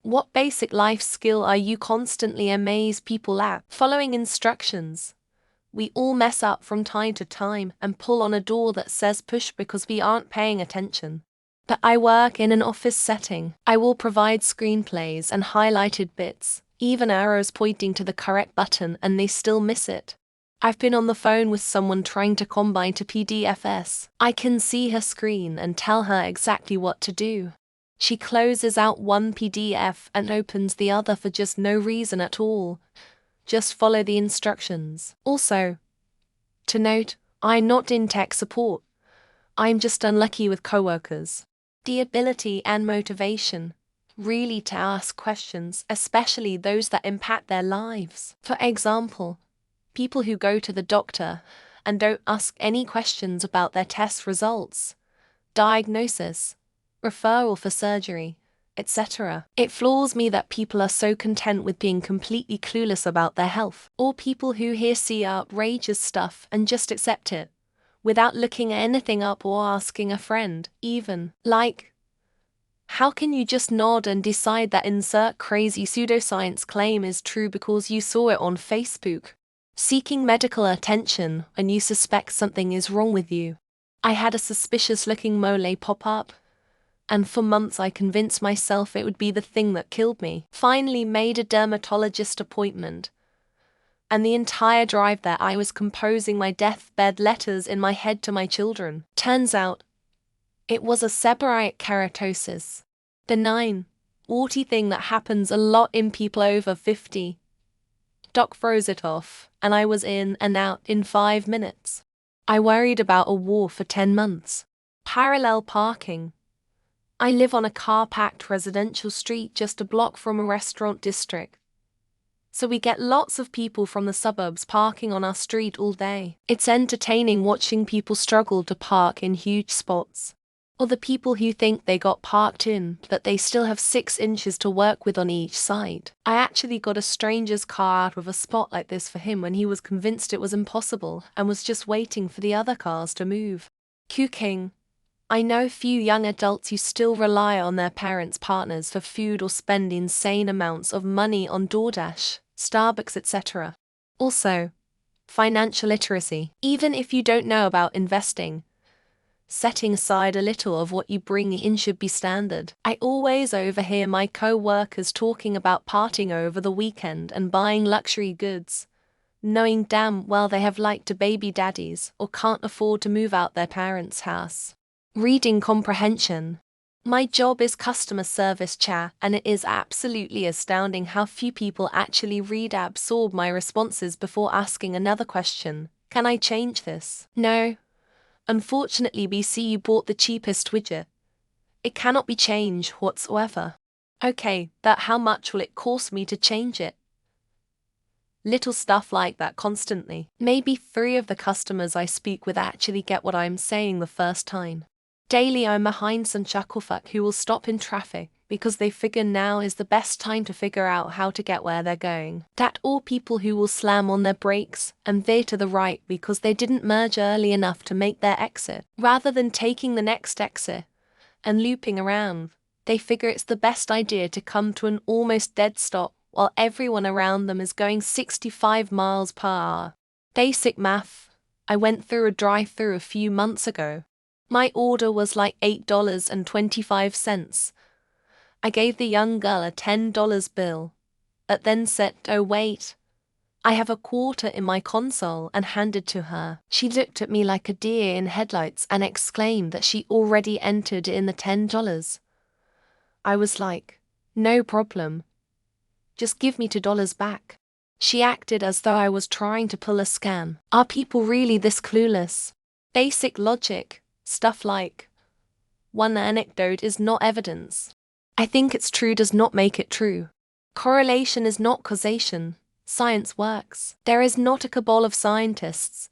What basic life skill are you constantly amazed people at? Following instructions. We all mess up from time to time and pull on a door that says push because we aren't paying attention. But I work in an office setting. I will provide screenplays and highlighted bits, even arrows pointing to the correct button, and they still miss it. I've been on the phone with someone trying to combine to PDFs. I can see her screen and tell her exactly what to do. She closes out one PDF and opens the other for just no reason at all. Just follow the instructions. Also, to note, I'm not in tech support. I'm just unlucky with coworkers. The ability and motivation, really, to ask questions, especially those that impact their lives. For example, people who go to the doctor and don't ask any questions about their test results, diagnosis, referral for surgery, etc. It floors me that people are so content with being completely clueless about their health. Or people who see outrageous stuff and just accept it, without looking anything up or asking a friend, even. Like, how can you just nod and decide that insert crazy pseudoscience claim is true because you saw it on Facebook? Seeking medical attention when you suspect something is wrong with you. I had a suspicious-looking mole pop up, and for months I convinced myself it would be the thing that killed me. Finally made a dermatologist appointment, and the entire drive there I was composing my deathbed letters in my head to my children. Turns out, it was a seborrheic keratosis. Benign, warty thing that happens a lot in people over 50. Doc froze it off, and I was in and out in 5 minutes. I worried about a war for 10 months. Parallel parking. I live on a car-packed residential street just a block from a restaurant district. So we get lots of people from the suburbs parking on our street all day. It's entertaining watching people struggle to park in huge spots. Or the people who think they got parked in, but they still have 6 inches to work with on each side. I actually got a stranger's car out of a spot like this for him when he was convinced it was impossible and was just waiting for the other cars to move. Cooking. I know few young adults who still rely on their parents' partners for food or spend insane amounts of money on DoorDash, Starbucks, etc. Also, financial literacy. Even if you don't know about investing, setting aside a little of what you bring in should be standard. I always overhear my co-workers talking about partying over the weekend and buying luxury goods, knowing damn well they have liked to baby daddies or can't afford to move out their parents' house. Reading comprehension. My job is customer service chair, and it is absolutely astounding how few people actually absorb my responses before asking another question. Can I change this? No. Unfortunately, BC, you bought the cheapest widget. It cannot be changed whatsoever. Okay, but how much will it cost me to change it? Little stuff like that constantly. Maybe 3 of the customers I speak with actually get what I'm saying the first time. Daily I'm behind some chucklefuck who will stop in traffic because they figure now is the best time to figure out how to get where they're going. That or people who will slam on their brakes and veer to the right because they didn't merge early enough to make their exit. Rather than taking the next exit and looping around, they figure it's the best idea to come to an almost dead stop while everyone around them is going 65 miles per hour. Basic math. I went through a drive-thru a few months ago. My order was like $8.25. I gave the young girl a $10 bill, but then said, "Oh wait, I have a quarter in my console," and handed to her. She looked at me like a deer in headlights and exclaimed that she already entered in the $10. I was like, "No problem. Just give me $2 back." She acted as though I was trying to pull a scam. Are people really this clueless? Basic logic. Stuff like, one anecdote is not evidence. I think it's true does not make it true. Correlation is not causation. Science works. There is not a cabal of scientists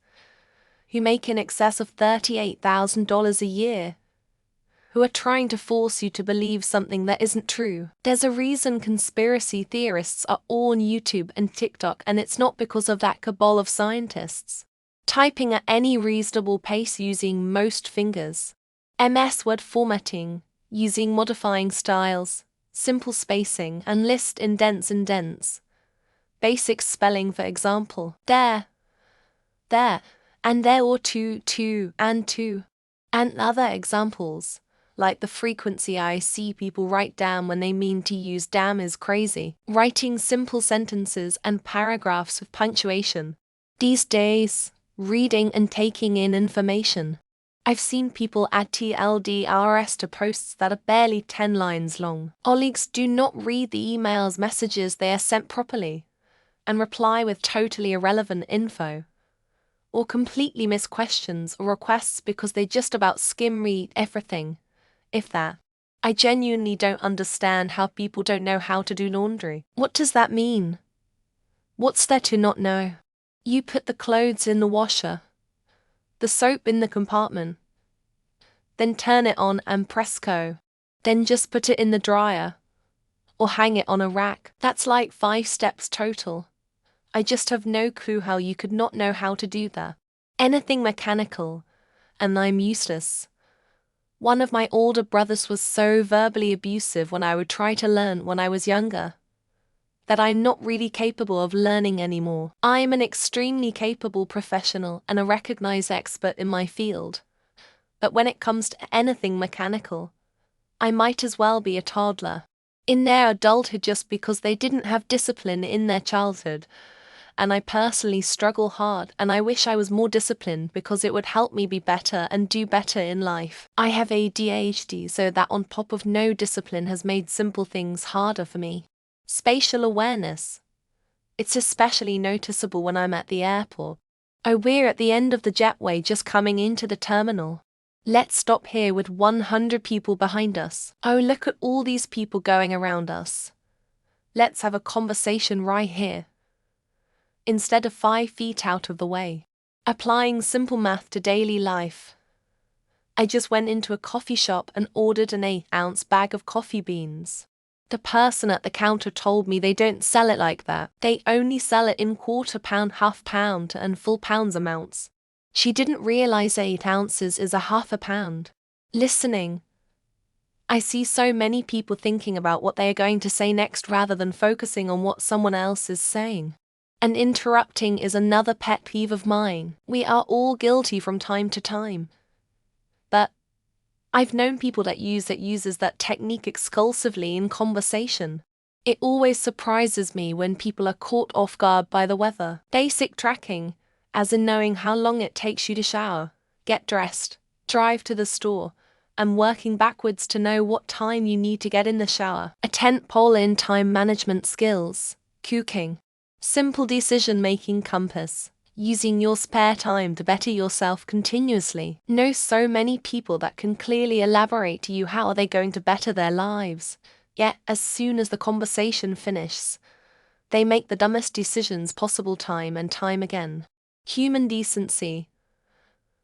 who make in excess of $38,000 a year who are trying to force you to believe something that isn't true. There's a reason conspiracy theorists are all on YouTube and TikTok, and it's not because of that cabal of scientists. Typing at any reasonable pace using most fingers. MS Word formatting, using modifying styles, simple spacing, and list indents and dents. Basic spelling, for example, there, and there, or two, and two. And other examples, like the frequency I see people write damn when they mean to use damn is crazy. Writing simple sentences and paragraphs with punctuation. These days, reading and taking in information. I've seen people add TLDRs to posts that are barely 10 lines long. Colleagues do not read the emails messages they are sent properly and reply with totally irrelevant info, or completely miss questions or requests because they just about skim read everything, if that. I genuinely don't understand how people don't know how to do laundry. What does that mean? What's there to not know? You put the clothes in the washer, the soap in the compartment, then turn it on and press go. Then just put it in the dryer, or hang it on a rack. That's like 5 steps total. I just have no clue how you could not know how to do that. Anything mechanical, and I'm useless. One of my older brothers was so verbally abusive when I would try to learn when I was younger, that I'm not really capable of learning anymore. I'm an extremely capable professional and a recognized expert in my field. But when it comes to anything mechanical, I might as well be a toddler in their adulthood just because they didn't have discipline in their childhood. And I personally struggle hard, and I wish I was more disciplined because it would help me be better and do better in life. I have ADHD, so that on top of no discipline has made simple things harder for me. Spatial awareness. It's especially noticeable when I'm at the airport. Oh, we're at the end of the jetway just coming into the terminal. Let's stop here with 100 people behind us. Oh, look at all these people going around us. Let's have a conversation right here, instead of 5 feet out of the way. Applying simple math to daily life. I just went into a coffee shop and ordered an 8-ounce bag of coffee beans. The person at the counter told me they don't sell it like that. They only sell it in quarter pound, half pound, and full pounds amounts. She didn't realize 8 ounces is a half a pound. Listening. I see so many people thinking about what they are going to say next rather than focusing on what someone else is saying. And interrupting is another pet peeve of mine. We are all guilty from time to time. But I've known people that uses that technique exclusively in conversation. It always surprises me when people are caught off guard by the weather. Basic tracking, as in knowing how long it takes you to shower, get dressed, drive to the store, and working backwards to know what time you need to get in the shower. A tentpole in time management skills, cooking. Simple decision-making compass. Using your spare time to better yourself continuously. Know so many people that can clearly elaborate to you how are they going to better their lives. Yet, as soon as the conversation finishes, they make the dumbest decisions possible time and time again. Human decency.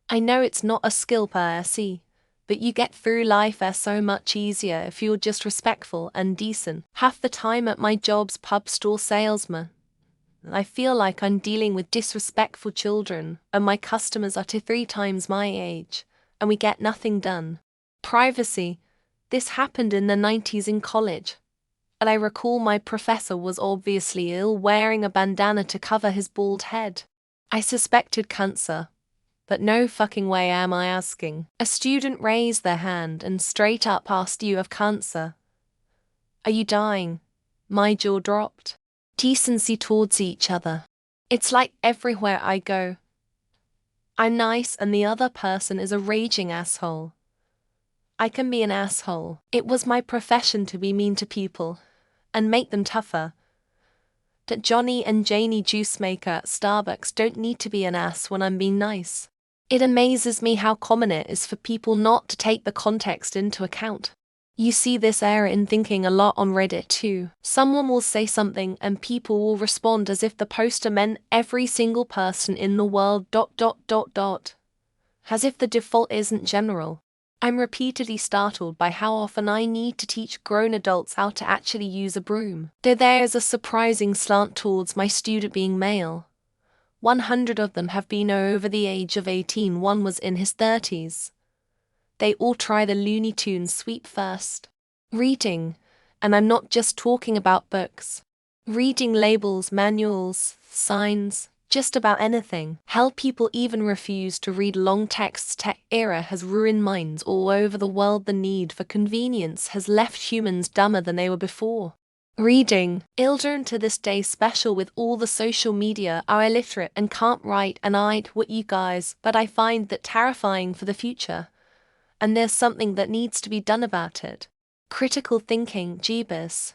I know it's not a skill per se, but you get through life so much easier if you're just respectful and decent. Half the time at my job's pub stall salesman, I feel like I'm dealing with disrespectful children, and my customers are 2-3 times my age, and we get nothing done. Privacy. This happened in the 90s in college, but I recall my professor was obviously ill, wearing a bandana to cover his bald head. I suspected cancer, but no fucking way am I asking. A student raised their hand and straight up asked, "You have cancer? Are you dying?" My jaw dropped. Decency towards each other. It's like everywhere I go, I'm nice and the other person is a raging asshole. I can be an asshole. It was my profession to be mean to people and make them tougher. That Johnny and Janie juice maker at Starbucks don't need to be an ass when I'm being nice. It amazes me how common it is for people not to take the context into account. You see this error in thinking a lot on Reddit too. Someone will say something and people will respond as if the poster meant every single person in the world ... as if the default isn't general. I'm repeatedly startled by how often I need to teach grown adults how to actually use a broom. Though there is a surprising slant towards my student being male. 100 of them have been over the age of 18, one was in his 30s. They all try the Looney Tunes sweep first. Reading. And I'm not just talking about books. Reading labels, manuals, signs, just about anything. How people even refuse to read long texts. Tech era has ruined minds all over the world. The need for convenience has left humans dumber than they were before. Reading. Children to this day, special with all the social media, are illiterate and can't write and ain't what you guys, but I find that terrifying for the future. And there's something that needs to be done about it. Critical thinking, jeebus.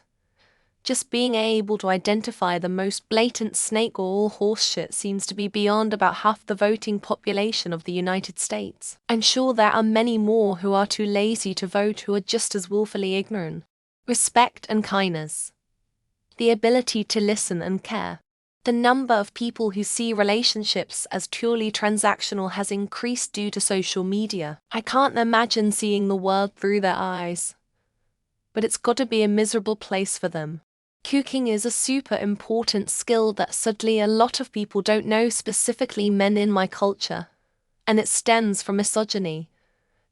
Just being able to identify the most blatant snake oil horseshit seems to be beyond about half the voting population of the United States. I'm sure there are many more who are too lazy to vote who are just as willfully ignorant. Respect and kindness. The ability to listen and care. The number of people who see relationships as purely transactional has increased due to social media. I can't imagine seeing the world through their eyes. But it's got to be a miserable place for them. Cooking is a super important skill that sadly a lot of people don't know, specifically men in my culture. And it stems from misogyny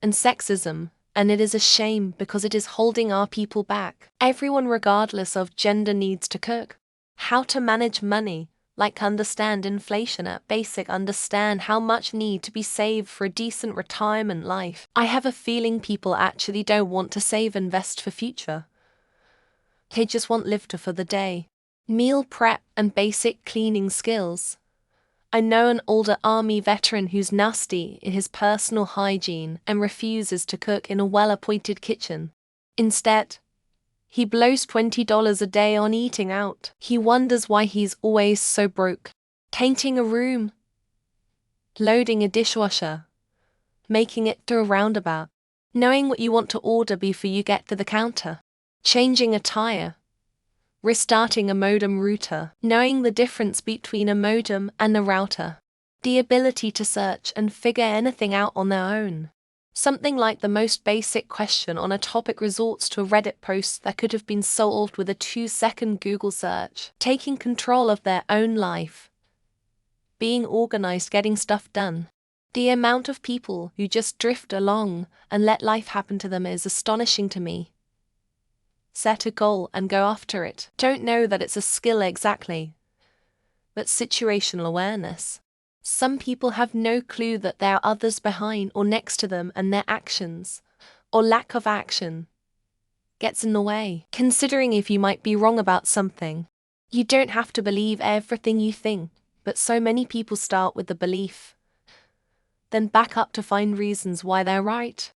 and sexism, and it is a shame because it is holding our people back. Everyone regardless of gender needs to cook. How to manage money, like understand inflation at basic, understand how much need to be saved for a decent retirement life. I have a feeling people actually don't want to save, invest for future. They just want lifter for the day. Meal prep and basic cleaning skills. I know an older army veteran who's nasty in his personal hygiene and refuses to cook in a well-appointed kitchen. Instead, he blows $20 a day on eating out. He wonders why he's always so broke. Painting a room, loading a dishwasher, making it through a roundabout, knowing what you want to order before you get to the counter. Changing a tire, restarting a modem router, knowing the difference between a modem and a router, the ability to search and figure anything out on their own. Something like the most basic question on a topic resorts to a Reddit post that could have been solved with a 2-second Google search. Taking control of their own life. Being organized, getting stuff done. The amount of people who just drift along and let life happen to them is astonishing to me. Set a goal and go after it. Don't know that it's a skill exactly, but situational awareness. Some people have no clue that there are others behind or next to them, and their actions, or lack of action, gets in the way. Considering if you might be wrong about something. You don't have to believe everything you think, but so many people start with the belief, then back up to find reasons why they're right.